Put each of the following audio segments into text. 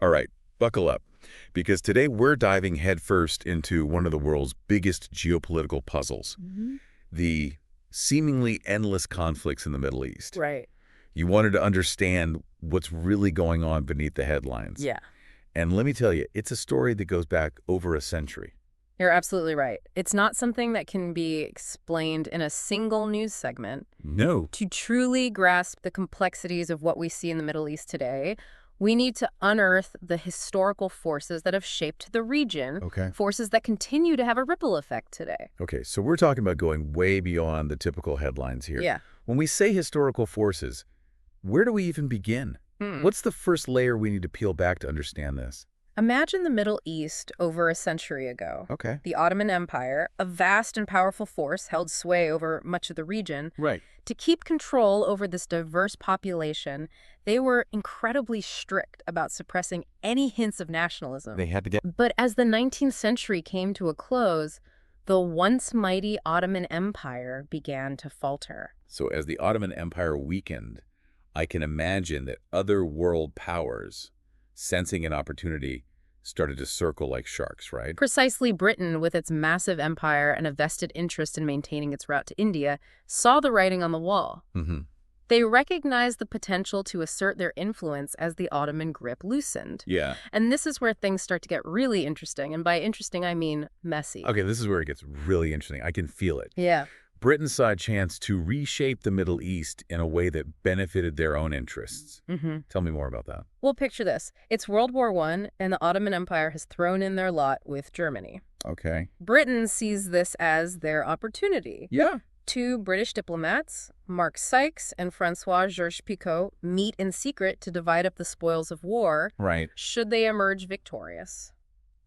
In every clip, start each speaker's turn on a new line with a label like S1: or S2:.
S1: All right, buckle up, because today we're diving headfirst into one of the world's biggest geopolitical puzzles,
S2: Hmm.
S1: the seemingly endless conflicts in the Middle East.
S2: Right.
S1: You wanted to understand what's really going on beneath the headlines.
S2: Yeah,
S1: And let me tell you, it's a story that goes back over a century.
S2: you're absolutely right. It's not something that can be explained in a single news segment.
S1: No.
S2: To truly grasp the complexities of what we see in the Middle East today, we need to unearth the historical forces that have shaped the region,
S1: Okay.
S2: forces that continue to have a ripple effect today.
S1: Okay, so we're talking about going way beyond the typical headlines here.
S2: Yeah.
S1: When we say historical forces, where do we even begin?
S2: Hmm.
S1: What's the first layer we need to peel back to understand this?
S2: Imagine the Middle East over a century ago.
S1: Okay.
S2: The Ottoman Empire, a vast and powerful force, held sway over much of the region.
S1: Right.
S2: To keep control over this diverse population, they were incredibly strict about suppressing any hints of nationalism.
S1: They had to get...
S2: But as the 19th century came to a close, the once mighty Ottoman Empire began to falter.
S1: So as the Ottoman Empire weakened, I can imagine that other world powers, sensing an opportunity, started to circle like sharks, right?
S2: Precisely, Britain, with its massive empire and a vested interest in maintaining its route to India, saw the writing on the wall.
S1: Mm-hmm.
S2: They recognized the potential to assert their influence as the Ottoman grip loosened.
S1: Yeah.
S2: And this is where things start to get really interesting. And by interesting, I mean messy.
S1: Okay, this is where it gets really interesting. I can feel it.
S2: Yeah.
S1: Britain saw a chance to reshape the Middle East in a way that benefited their own interests.
S2: Mm-hmm.
S1: Tell me more about that.
S2: Well, picture this. It's World War I, and the Ottoman Empire has thrown in their lot with Germany.
S1: Okay.
S2: Britain sees this as their opportunity.
S1: Yeah.
S2: Two British diplomats, Mark Sykes and Francois-Georges Picot, meet in secret to divide up the spoils of war,
S1: Right.
S2: should they emerge victorious.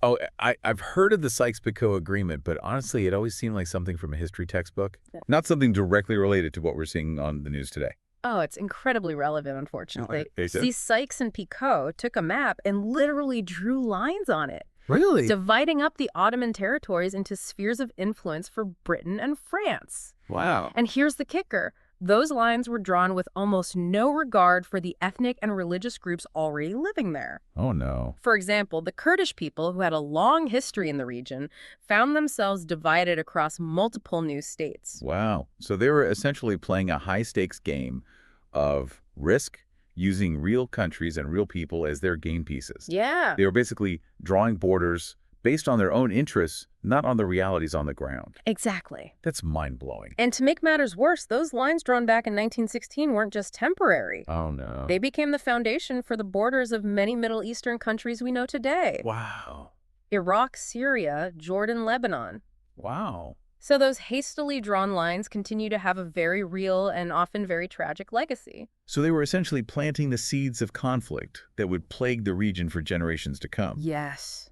S1: Oh, I've heard of the Sykes-Picot Agreement, but honestly, it always seemed like something from a history textbook,
S2: Yeah.
S1: not something directly related to what we're seeing on the news today.
S2: Oh, it's incredibly relevant, unfortunately.
S1: Okay, so-
S2: See, Sykes and Picot took a map and literally drew lines on it,
S1: Really?
S2: dividing up the Ottoman territories into spheres of influence for Britain and France.
S1: Wow.
S2: And here's the kicker. Those lines were drawn with almost no regard for the ethnic and religious groups already living there.
S1: Oh, no.
S2: For example, the Kurdish people, who had a long history in the region, found themselves divided across multiple new states.
S1: Wow. So they were essentially playing a high-stakes game of risk, using real countries and real people as their game pieces.
S2: Yeah.
S1: They were basically drawing borders based on their own interests, not on the realities on the ground.
S2: Exactly.
S1: That's mind-blowing.
S2: And to make matters worse, those lines drawn back in 1916 weren't just temporary.
S1: Oh, no.
S2: They became the foundation for the borders of many Middle Eastern countries we know today.
S1: Wow.
S2: Iraq, Syria, Jordan, Lebanon.
S1: Wow.
S2: So those hastily drawn lines continue to have a very real and often very tragic legacy.
S1: So they were essentially planting the seeds of conflict that would plague the region for generations to come.
S2: Yes,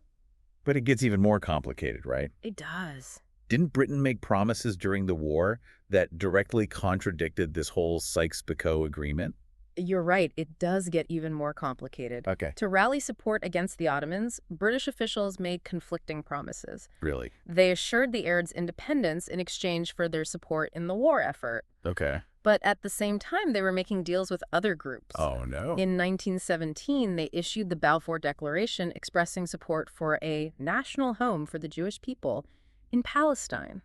S1: But it gets even more complicated, right?
S2: it does.
S1: Didn't Britain make promises during the war that directly contradicted this whole Sykes-Picot Agreement?
S2: You're right, it does get even more complicated.
S1: Okay.
S2: To rally support against the Ottomans, British officials made conflicting promises.
S1: Really?
S2: They assured the Arabs independence in exchange for their support in the war effort.
S1: Okay.
S2: But at the same time, they were making deals with other groups.
S1: Oh, no.
S2: In 1917, they issued the Balfour Declaration expressing support for a national home for the Jewish people in Palestine.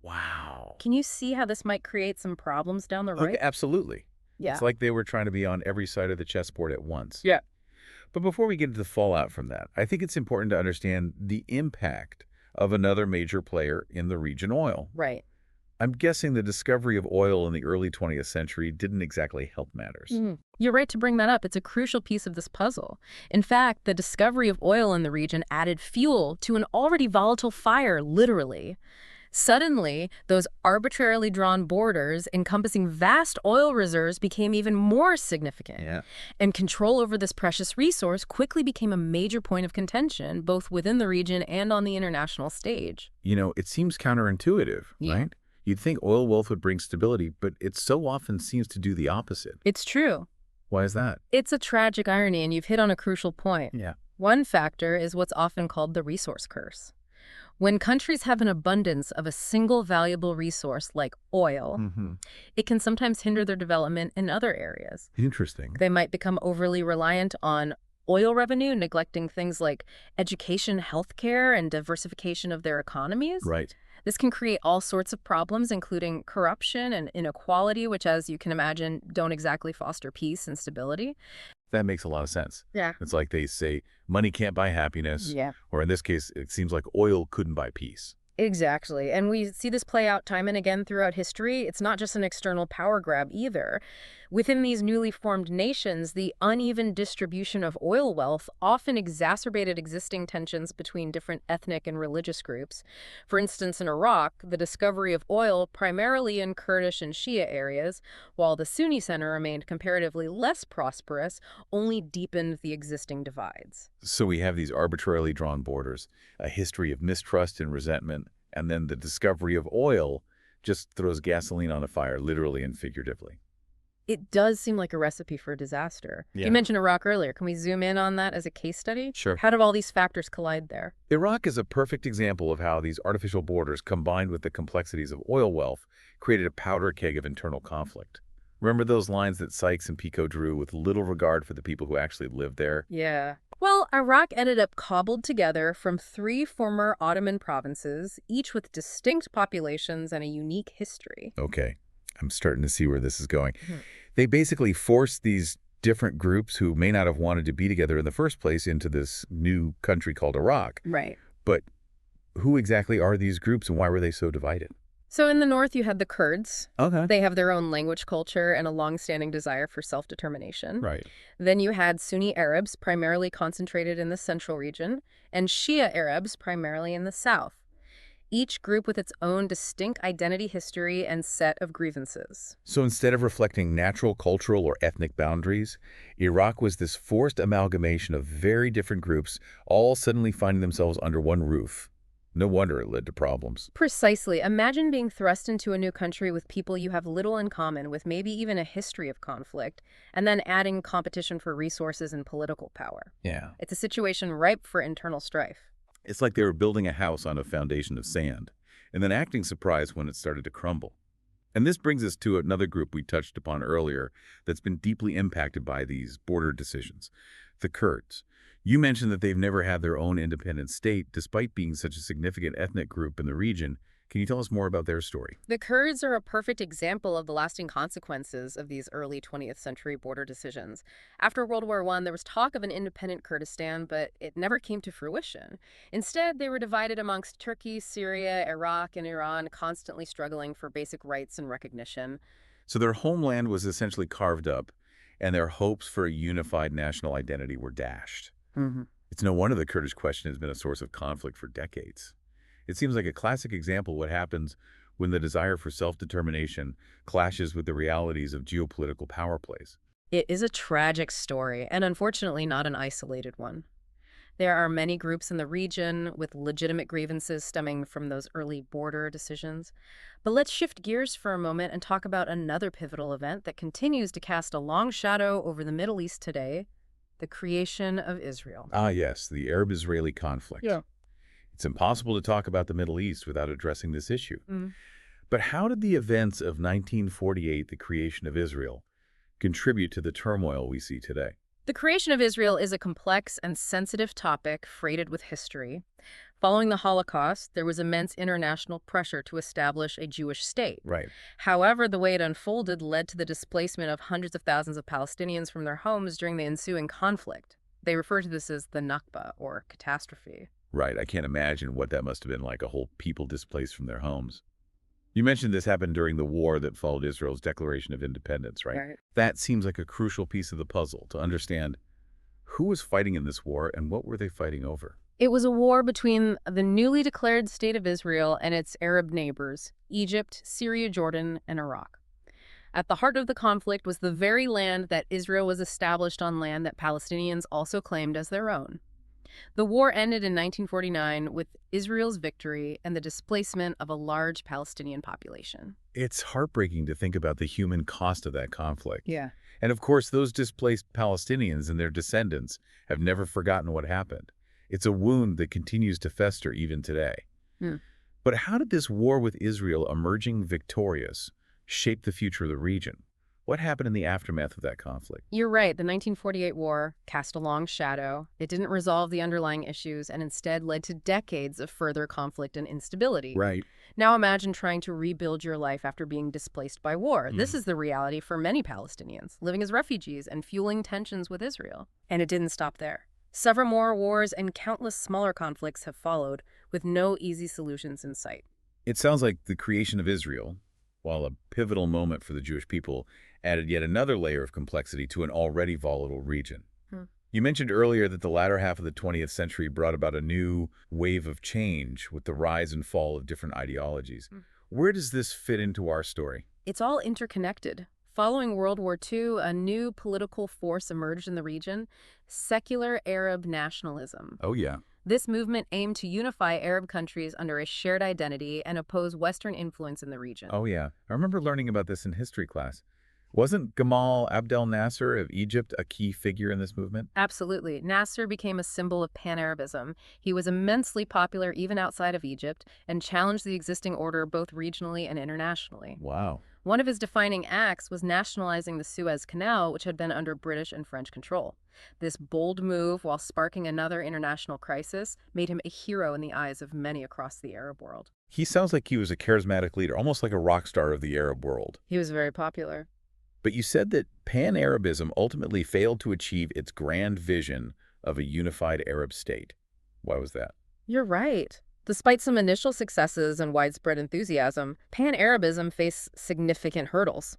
S1: Wow.
S2: Can you see how this might create some problems down the road?
S1: Okay, absolutely.
S2: Yeah.
S1: It's like they were trying to be on every side of the chessboard at once.
S2: Yeah.
S1: But before we get into the fallout from that, I think it's important to understand the impact of another major player in the region, oil.
S2: Right.
S1: I'm guessing the discovery of oil in the early 20th century didn't exactly help matters.
S2: You're right to bring that up. It's a crucial piece of this puzzle. In fact, the discovery of oil in the region added fuel to an already volatile fire, literally. Suddenly, those arbitrarily drawn borders encompassing vast oil reserves became even more significant.
S1: Yeah.
S2: And control over this precious resource quickly became a major point of contention, both within the region and on the international stage.
S1: You know, it seems counterintuitive,
S2: Yeah.
S1: right? You'd think oil wealth would bring stability, but it so often seems to do the opposite.
S2: It's true.
S1: Why is that?
S2: It's a tragic irony, and you've hit on a crucial point.
S1: Yeah.
S2: One factor is what's often called the resource curse. When countries have an abundance of a single valuable resource like oil, it can sometimes hinder their development in other areas.
S1: Interesting.
S2: They might become overly reliant on oil revenue, neglecting things like education, healthcare, and diversification of their economies.
S1: Right.
S2: This can create all sorts of problems, including corruption and inequality, which, as you can imagine, don't exactly foster peace and stability.
S1: That makes a lot of sense.
S2: Yeah.
S1: It's like they say, money can't buy happiness,
S2: Yeah.
S1: or in this case, it seems like oil couldn't buy peace.
S2: Exactly. And we see this play out time and again throughout history. It's not just an external power grab either. Within these newly formed nations, the uneven distribution of oil wealth often exacerbated existing tensions between different ethnic and religious groups. For instance, in Iraq, the discovery of oil primarily in Kurdish and Shia areas, while the Sunni center remained comparatively less prosperous, only deepened the existing divides.
S1: So we have these arbitrarily drawn borders, a history of mistrust and resentment, and then the discovery of oil just throws gasoline on a fire, literally and figuratively.
S2: It does seem like a recipe for disaster.
S1: Yeah.
S2: You mentioned Iraq earlier. Can we zoom in on that as a case study?
S1: Sure.
S2: How did all these factors collide there?
S1: Iraq is a perfect example of how these artificial borders, combined with the complexities of oil wealth, created a powder keg of internal conflict. Remember those lines that Sykes and Picot drew with little regard for the people who actually lived there?
S2: Yeah. Well, Iraq ended up cobbled together from 3 former Ottoman provinces, each with distinct populations and a unique history.
S1: Okay, I'm starting to see where this is going.
S2: Mhm.
S1: They basically forced these different groups who may not have wanted to be together in the first place into this new country called Iraq.
S2: Right.
S1: But who exactly are these groups and why were they so divided?
S2: So in the north, you had the Kurds.
S1: Okay.
S2: They have their own language culture and a long-standing desire for self-determination.
S1: Right.
S2: Then you had Sunni Arabs, primarily concentrated in the central region, and Shia Arabs, primarily in the south. Each group with its own distinct identity, history, and set of grievances.
S1: So instead of reflecting natural, cultural, or ethnic boundaries, Iraq was this forced amalgamation of very different groups, all suddenly finding themselves under one roof. No wonder it led to problems.
S2: Precisely. Imagine being thrust into a new country with people you have little in common, with maybe even a history of conflict, and then adding competition for resources and political power.
S1: Yeah.
S2: It's a situation ripe for internal strife.
S1: It's like they were building a house on a foundation of sand, and then acting surprised when it started to crumble. And this brings us to another group we touched upon earlier that's been deeply impacted by these border decisions, the Kurds. You mentioned that they've never had their own independent state, despite being such a significant ethnic group in the region. Can you tell us more about their story?
S2: The Kurds are a perfect example of the lasting consequences of these early 20th century border decisions. After World War I, there was talk of an independent Kurdistan, but it never came to fruition. Instead, they were divided amongst Turkey, Syria, Iraq, and Iran, constantly struggling for basic rights and recognition.
S1: So their homeland was essentially carved up, and their hopes for a unified national identity were dashed. It's no wonder the Kurdish question has been a source of conflict for decades. It seems like a classic example of what happens when the desire for self-determination clashes with the realities of geopolitical power plays.
S2: It is a tragic story, and unfortunately not an isolated one. There are many groups in the region with legitimate grievances stemming from those early border decisions. But let's shift gears for a moment and talk about another pivotal event that continues to cast a long shadow over the Middle East today: the creation of Israel.
S1: Ah, yes, the Arab-Israeli conflict.
S2: Yeah.
S1: It's impossible to talk about the Middle East without addressing this issue.
S2: Mm.
S1: But how did the events of 1948, the creation of Israel, contribute to the turmoil we see today?
S2: The creation of Israel is a complex and sensitive topic freighted with history. Following the Holocaust, there was immense international pressure to establish a Jewish state.
S1: Right.
S2: However, the way it unfolded led to the displacement of hundreds of thousands of Palestinians from their homes during the ensuing conflict. They refer to this as the Nakba, or catastrophe.
S1: Right. I can't imagine what that must have been like, a whole people displaced from their homes. You mentioned this happened during the war that followed Israel's declaration of independence, right?
S2: Right.
S1: That seems like a crucial piece of the puzzle to understand who was fighting in this war and what were they fighting over.
S2: It was a war between the newly declared State of Israel and its Arab neighbors, Egypt, Syria, Jordan, and Iraq. At the heart of the conflict was the very land that Israel was established on, land that Palestinians also claimed as their own. The war ended in 1949 with Israel's victory and the displacement of a large Palestinian population.
S1: It's heartbreaking to think about the human cost of that conflict.
S2: Yeah.
S1: And of course, those displaced Palestinians and their descendants have never forgotten what happened. It's a wound that continues to fester even today.
S2: Hmm.
S1: But how did this war with Israel emerging victorious shape the future of the region? What happened in the aftermath of that conflict?
S2: You're right, the 1948 war cast a long shadow. It didn't resolve the underlying issues and instead led to decades of further conflict and instability.
S1: Right.
S2: Now imagine trying to rebuild your life after being displaced by war. This
S1: Mm.
S2: is the reality for many Palestinians, living as refugees and fueling tensions with Israel. And it didn't stop there. Several more wars and countless smaller conflicts have followed, with no easy solutions in sight.
S1: It sounds like the creation of Israel, while a pivotal moment for the Jewish people, added yet another layer of complexity to an already volatile region.
S2: Hmm.
S1: You mentioned earlier that the latter half of the 20th century brought about a new wave of change with the rise and fall of different ideologies.
S2: Hmm.
S1: Where does this fit into our story?
S2: It's all interconnected. Following World War II, a new political force emerged in the region, secular Arab nationalism.
S1: Oh, yeah.
S2: This movement aimed to unify Arab countries under a shared identity and oppose Western influence in the region.
S1: Oh, yeah. I remember learning about this in history class. Wasn't Gamal Abdel Nasser of Egypt a key figure in this movement?
S2: Absolutely. Nasser became a symbol of pan-Arabism. He was immensely popular even outside of Egypt and challenged the existing order both regionally and internationally.
S1: Wow.
S2: One of his defining acts was nationalizing the Suez Canal, which had been under British and French control. This bold move, while sparking another international crisis, made him a hero in the eyes of many across the Arab world.
S1: He sounds like he was a charismatic leader, almost like a rock star of the Arab world.
S2: He was very popular.
S1: But you said that Pan-Arabism ultimately failed to achieve its grand vision of a unified Arab state. Why was that?
S2: You're right. Despite some initial successes and widespread enthusiasm, pan-Arabism faced significant hurdles.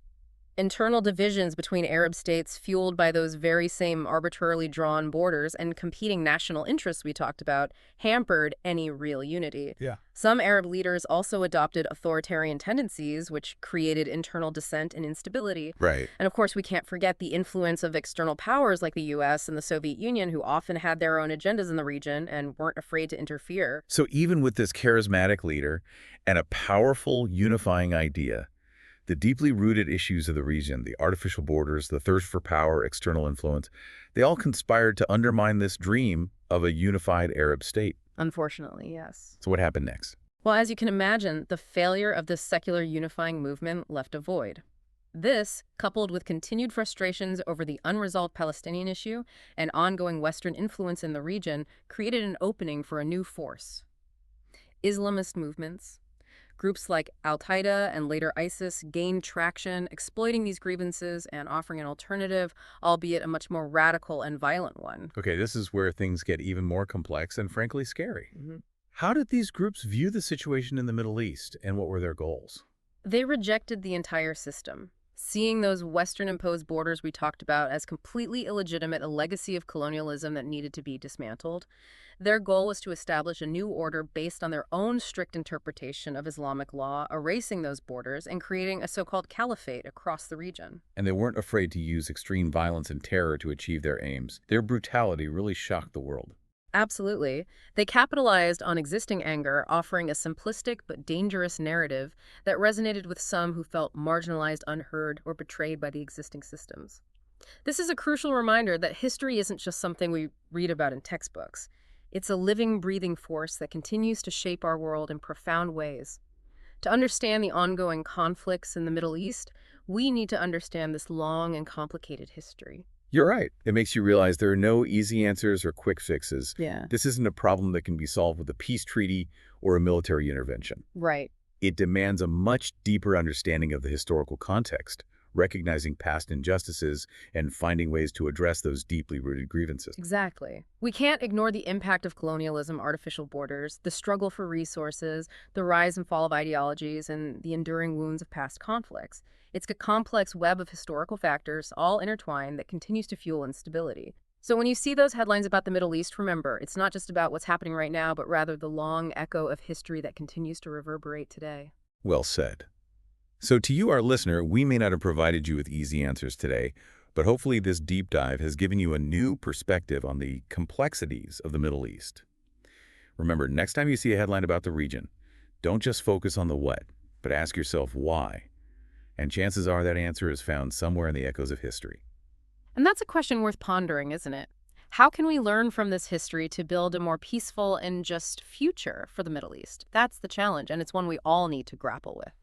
S2: Internal divisions between Arab states, fueled by those very same arbitrarily drawn borders and competing national interests we talked about, hampered any real unity.
S1: Yeah.
S2: Some Arab leaders also adopted authoritarian tendencies, which created internal dissent and instability.
S1: Right.
S2: And of course, we can't forget the influence of external powers like the US and the Soviet Union, who often had their own agendas in the region and weren't afraid to interfere.
S1: So even with this charismatic leader and a powerful unifying idea, the deeply rooted issues of the region, the artificial borders, the thirst for power, external influence, they all conspired to undermine this dream of a unified Arab state.
S2: Unfortunately, yes.
S1: So what happened next?
S2: Well, as you can imagine, the failure of this secular unifying movement left a void. This, coupled with continued frustrations over the unresolved Palestinian issue and ongoing Western influence in the region, created an opening for a new force. Islamist movements. Groups like Al-Qaeda and later ISIS gained traction, exploiting these grievances and offering an alternative, albeit a much more radical and violent one.
S1: Okay, this is where things get even more complex and frankly scary.
S2: Mhm.
S1: How did these groups view the situation in the Middle East, and what were their goals?
S2: They rejected the entire system, seeing those Western-imposed borders we talked about as completely illegitimate, a legacy of colonialism that needed to be dismantled. Their goal was to establish a new order based on their own strict interpretation of Islamic law, erasing those borders and creating a so-called caliphate across the region.
S1: And they weren't afraid to use extreme violence and terror to achieve their aims. Their brutality really shocked the world.
S2: Absolutely. They capitalized on existing anger, offering a simplistic but dangerous narrative that resonated with some who felt marginalized, unheard, or betrayed by the existing systems. This is a crucial reminder that history isn't just something we read about in textbooks. It's a living, breathing force that continues to shape our world in profound ways. To understand the ongoing conflicts in the Middle East, we need to understand this long and complicated history.
S1: You're right. It makes you realize there are no easy answers or quick fixes.
S2: Yeah.
S1: This isn't a problem that can be solved with a peace treaty or a military intervention.
S2: Right.
S1: It demands a much deeper understanding of the historical context, recognizing past injustices and finding ways to address those deeply rooted grievances.
S2: Exactly. We can't ignore the impact of colonialism, artificial borders, the struggle for resources, the rise and fall of ideologies, and the enduring wounds of past conflicts. It's a complex web of historical factors, all intertwined, that continues to fuel instability. So when you see those headlines about the Middle East, remember, it's not just about what's happening right now, but rather the long echo of history that continues to reverberate today.
S1: Well said. So to you, our listener, we may not have provided you with easy answers today, but hopefully this deep dive has given you a new perspective on the complexities of the Middle East. Remember, next time you see a headline about the region, don't just focus on the what, but ask yourself why. And chances are that answer is found somewhere in the echoes of history.
S2: And that's a question worth pondering, isn't it? How can we learn from this history to build a more peaceful and just future for the Middle East? That's the challenge, and it's one we all need to grapple with.